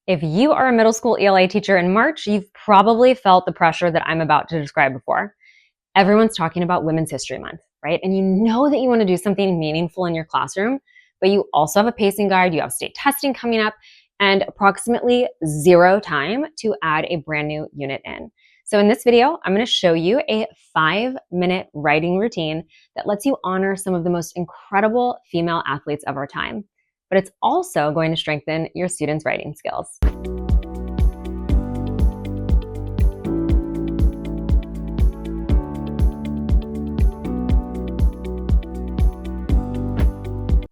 If you are a middle school ELA teacher in March, you've probably felt the pressure that I'm about to describe before. Everyone's talking about Women's History Month, right? And you know that you want to do something meaningful in your classroom, but you also have a pacing guide, you have state testing coming up, and approximately 0 time to add a brand new unit in. So in this video, I'm going to show you a 5-minute writing routine that lets you honor some of the most incredible female athletes of our time. But it's also going to strengthen your students' writing skills.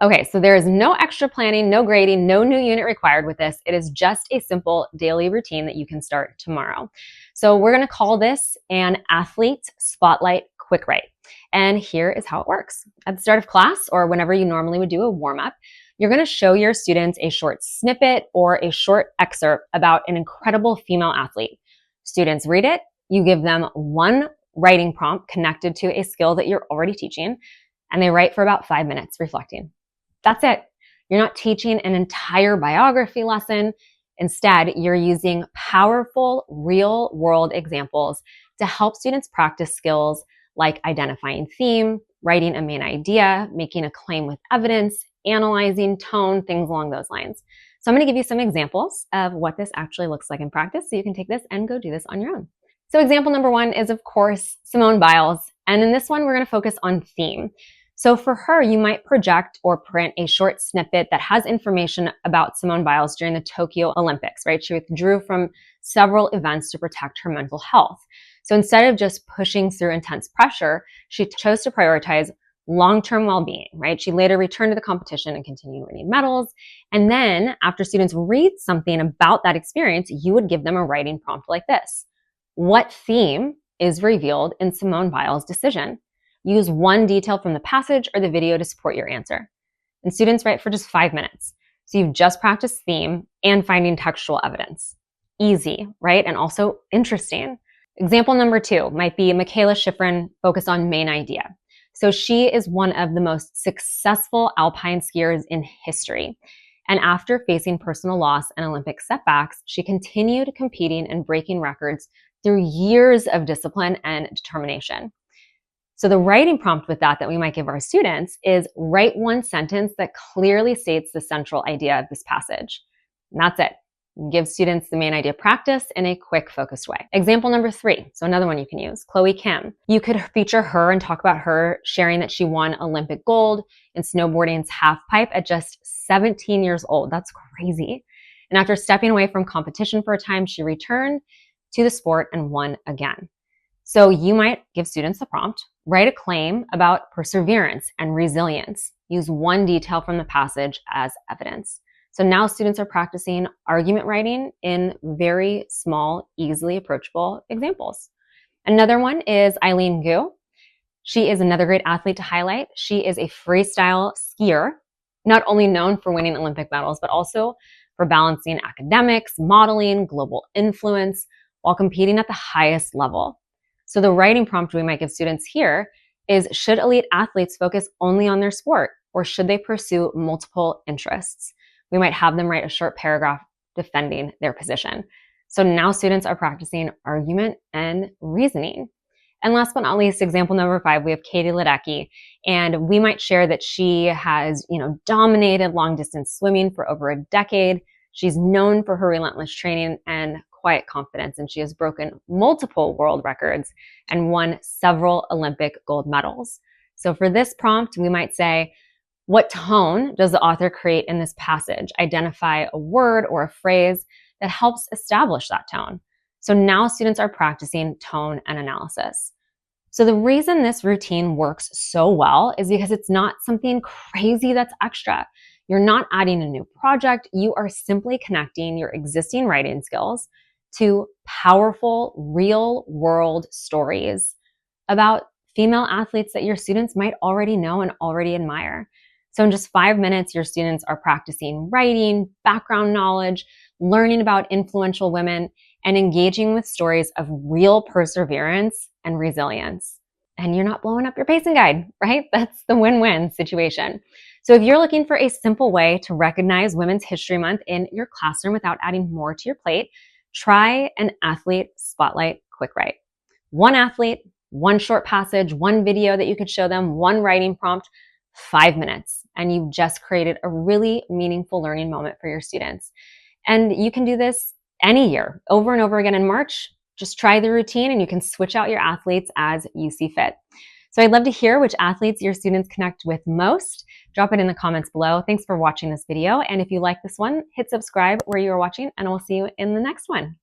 Okay, so there is no extra planning, no grading, no new unit required with this. It is just a simple daily routine that you can start tomorrow. So we're gonna call this an Athlete Spotlight Quick Write. And here is how it works. At the start of class, or whenever you normally would do a warm-up, you're gonna show your students a short snippet or a short excerpt about an incredible female athlete. Students read it, you give them one writing prompt connected to a skill that you're already teaching, and they write for about 5 minutes reflecting. That's it. You're not teaching an entire biography lesson. Instead, you're using powerful real-world examples to help students practice skills like identifying theme, writing a main idea, making a claim with evidence, analyzing tone, things along those lines. So I'm going to give you some examples of what this actually looks like in practice so you can take this and go do this on your own. So example number 1 is, of course, Simone Biles. And in this one, we're going to focus on theme. So for her, you might project or print a short snippet that has information about Simone Biles during the Tokyo Olympics, right? She withdrew from several events to protect her mental health. So instead of just pushing through intense pressure, she chose to prioritize long-term well-being, right? She later returned to the competition and continued winning medals. And then after students read something about that experience, you would give them a writing prompt like this. What theme is revealed in Simone Biles' decision? Use one detail from the passage or the video to support your answer. And students write for just 5 minutes. So you've just practiced theme and finding textual evidence. Easy, right? And also interesting. Example number 2 might be Mikaela Shiffrin, focused on main idea. So she is one of the most successful alpine skiers in history. And after facing personal loss and Olympic setbacks, she continued competing and breaking records through years of discipline and determination. So the writing prompt with that we might give our students is write one sentence that clearly states the central idea of this passage. And that's it. Give students the main idea practice in a quick, focused way. Example number 3, so another one you can use, Chloe Kim. You could feature her and talk about her sharing that she won Olympic gold in snowboarding's half pipe at just 17 years old. That's crazy. And after stepping away from competition for a time, she returned to the sport and won again. So you might give students the prompt, write a claim about perseverance and resilience. Use one detail from the passage as evidence. So now students are practicing argument writing in very small, easily approachable examples. Another one is Eileen Gu. She is another great athlete to highlight. She is a freestyle skier, not only known for winning Olympic medals, but also for balancing academics, modeling, global influence, while competing at the highest level. So the writing prompt we might give students here is, should elite athletes focus only on their sport, or should they pursue multiple interests? We might have them write a short paragraph defending their position. So now students are practicing argument and reasoning. And last but not least, example number 5, we have Katie Ledecky. And we might share that she has, dominated long distance swimming for over a decade. She's known for her relentless training and quiet confidence, and she has broken multiple world records and won several Olympic gold medals. So for this prompt, we might say, what tone does the author create in this passage? Identify a word or a phrase that helps establish that tone. So now students are practicing tone and analysis. So the reason this routine works so well is because it's not something crazy that's extra. You're not adding a new project. You are simply connecting your existing writing skills to powerful, real-world stories about female athletes that your students might already know and already admire. So in just 5 minutes, your students are practicing writing, background knowledge, learning about influential women, and engaging with stories of real perseverance and resilience. And you're not blowing up your pacing guide, right? That's the win-win situation. So if you're looking for a simple way to recognize Women's History Month in your classroom without adding more to your plate, try an athlete spotlight quick write. One athlete, one short passage, one video that you could show them, one writing prompt, 5 minutes, and you've just created a really meaningful learning moment for your students. And you can do this any year, over and over again in March. Just try the routine and you can switch out your athletes as you see fit. So I'd love to hear which athletes your students connect with most. Drop it in the comments below. Thanks for watching this video. And if you like this one, hit subscribe where you are watching, and we'll see you in the next one.